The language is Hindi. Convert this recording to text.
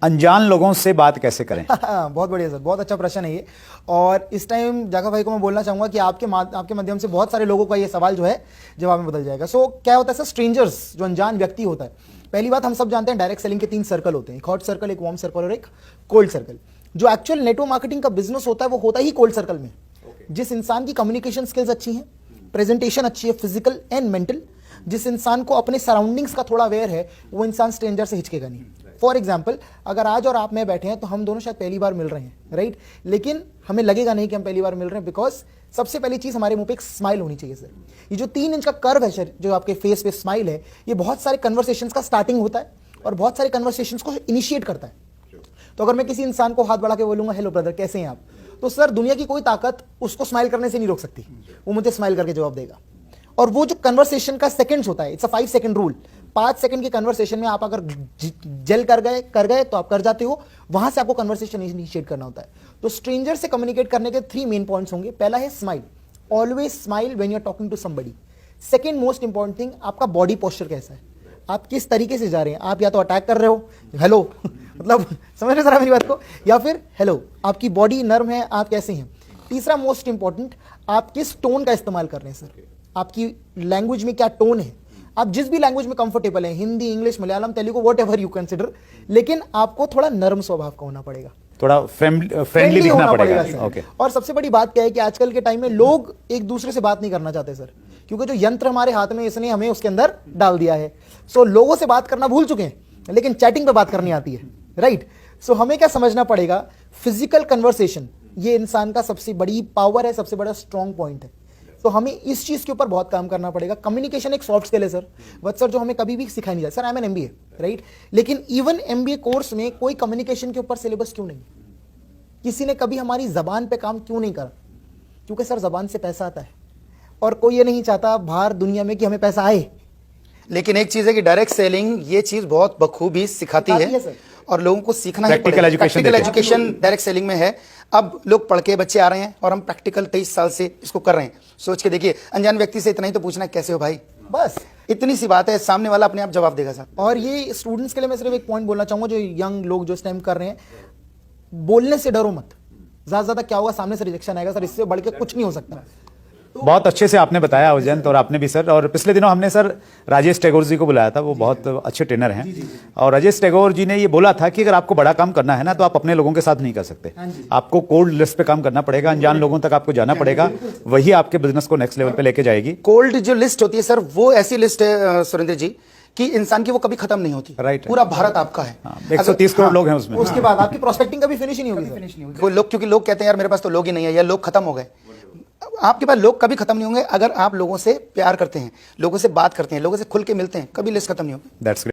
अनजान लोगों से बात कैसे करें? बहुत बढ़िया सर, बहुत अच्छा प्रश्न है ये। और इस टाइम जाका भाई को मैं बोलना चाहूंगा कि आपके माध्यम से बहुत सारे लोगों का ये सवाल जो है जवाब में बदल जाएगा। सो क्या होता है सर, स्ट्रेंजर्स जो अनजान व्यक्ति होता है, पहली बात हम सब जानते हैं डायरेक्ट सेलिंग के 3 सर्कल होते हैं, एक हॉट सर्कल, एक वार्म सर्कल और एक कोल्ड सर्कल। जो एक्चुअल नेटवर्क मार्केटिंग का बिजनेस होता है वो होता ही कोल्ड सर्कल में। जिस इंसान की कम्युनिकेशन स्किल्स अच्छी हैं, प्रेजेंटेशन अच्छी है, फिजिकल एंड मेंटल, जिस इंसान को अपने सराउंडिंग्स का थोड़ा अवेयर है, वो इंसान स्ट्रेंजर से हिचकेगा नहीं। फॉर एग्जाम्पल, अगर आज और आप में बैठे हैं तो हम दोनों शायद पहली बार मिल रहे हैं, राइट, लेकिन हमें लगेगा नहीं कि हम पहली बार मिल रहे हैं, बिकॉज सबसे पहली चीज हमारे मुंह पे एक स्माइल होनी चाहिए सर। ये जो 3 इंच का कर्व है सर, जो आपके फेस पे स्माइल है, ये बहुत सारे कन्वर्सेशंस का स्टार्टिंग होता है और बहुत सारे कन्वर्सेशंस को इनिशिएट करता है। तो अगर मैं किसी इंसान को हाथ बढ़ा के बोलूंगा हेलो ब्रदर कैसे हैं आप, तो सर दुनिया की कोई ताकत उसको स्माइल करने से नहीं रोक सकती, वो मुझे स्माइल करके जवाब देगा। और वो जो कन्वर्सेशन का सेकंड्स होता है, it's a 5 second rule. 5 second की कन्वर्सेशन में आप अगर जेल कर गए तो आप कर जाते हो, वहां से आपको कन्वर्सेशन इनिशिएट करना होता है। तो स्ट्रेंजर से कम्युनिकेट करने के 3 मेन पॉइंट्स होंगे। पहला है smile, always smile when you are talking to somebody. Second most important thing, आपका बॉडी पोस्चर कैसा है, आप किस तरीके से जा रहे हैं, आप या तो अटैक कर रहे हो, हेलो मतलब समझ रहे सर मेरी बात को, या फिर हेलो, आपकी बॉडी नर्म है, आप कैसे हैं। तीसरा मोस्ट इंपॉर्टेंट, आप किस टोन का इस्तेमाल कर रहे हैं सर, आपकी लैंग्वेज में क्या टोन है। आप जिस भी लैंग्वेज में कंफर्टेबल है, Hindi, English, Malayalam, Telugu, what ever you consider, लेकिन आपको थोड़ा नरम स्वभाव का होना पड़ेगा, थोड़ा फ्रेंडली दिखना पड़ेगा। ओके। और सबसे बड़ी बात क्या है कि आजकल के टाइम में लोग एक दूसरे से बात नहीं करना चाहते सर, क्योंकि जो यंत्र हमारे हाथ में इसने हमें उसके अंदर डाल दिया है। सो लोगों से बात करना भूल चुके हैं, लेकिन चैटिंग पे बात करनी आती है, राइट। सो हमें क्या समझना पड़ेगा, फिजिकल कन्वर्सेशन ये इंसान का सबसे बड़ी पावर है, सबसे बड़ा स्ट्रॉन्ग पॉइंट है। तो हमें इस चीज के ऊपर बहुत काम करना पड़ेगा। कम्युनिकेशन एक सॉफ्ट स्किल है सर, बट सर जो हमें कभी भी सिखाई नहीं जाए। Sir I am an MBA, right, लेकिन इवन एमबीए कोर्स में कोई कम्युनिकेशन के ऊपर सिलेबस क्यों नहीं, किसी ने कभी हमारी जबान पे काम क्यों नहीं करा, क्योंकि सर जबान से पैसा आता है और कोई ये नहीं चाहता बाहर दुनिया में कि हमें पैसा आए। लेकिन एक चीज है कि डायरेक्ट सेलिंग ये चीज बहुत बखूबी सिखाती है और लोगों को सीखना ही प्रैक्टिकल एजुकेशन डायरेक्ट सेलिंग में है। अब लोग पढ़ के बच्चे आ रहे हैं और हम प्रैक्टिकल 23 साल से इसको कर रहे हैं। सोच के देखिए, अनजान व्यक्ति से इतना ही तो पूछना कैसे हो भाई, बस इतनी सी बात है, सामने वाला अपने आप जवाब देगा सर। और ये स्टूडेंट्स के लिए मैं सिर्फ एक पॉइंट बोलना चाहूंगा, जो यंग लोग जो इस टाइम कर रहे हैं, बोलने से डरो मत। ज्यादा क्या होगा, सामने से रिजेक्शन आएगा सर, इससे बढ़ के कुछ नहीं हो सकता। बहुत अच्छे से आपने बताया अवजंत, और आपने भी सर। और पिछले दिनों हमने सर राजेश टैगोर जी को बुलाया था, वो बहुत अच्छे ट्रेनर हैं। और राजेश टैगोर जी ने ये बोला था कि अगर आपको बड़ा काम करना है ना, तो आप अपने लोगों के साथ नहीं कर सकते, आपको कोल्ड लिस्ट पे काम करना पड़ेगा, अनजान लोगों तक आपको जाना पड़ेगा, वही आपके बिजनेस को नेक्स्ट लेवल पे लेके जाएगी। कोल्ड जो लिस्ट होती है सर, वो ऐसी लिस्ट है सुरेंद्र जी कि इंसान की वो कभी खत्म नहीं होती। राइट, पूरा भारत आपका है। 130 करोड़ लोग हैं उसमें। उसके बाद आपकी प्रोस्पेक्टिंग कभी फिनिश ही नहीं होगी लोग, क्योंकि लोग कहते हैं यार मेरे पास तो लोग ही नहीं है, या लोग खत्म हो गए। आपके पास लोग कभी खत्म नहीं होंगे अगर आप लोगों से प्यार करते हैं, लोगों से बात करते हैं, लोगों से खुल के मिलते हैं, कभी लिस्ट खत्म नहीं होगी। दैट्स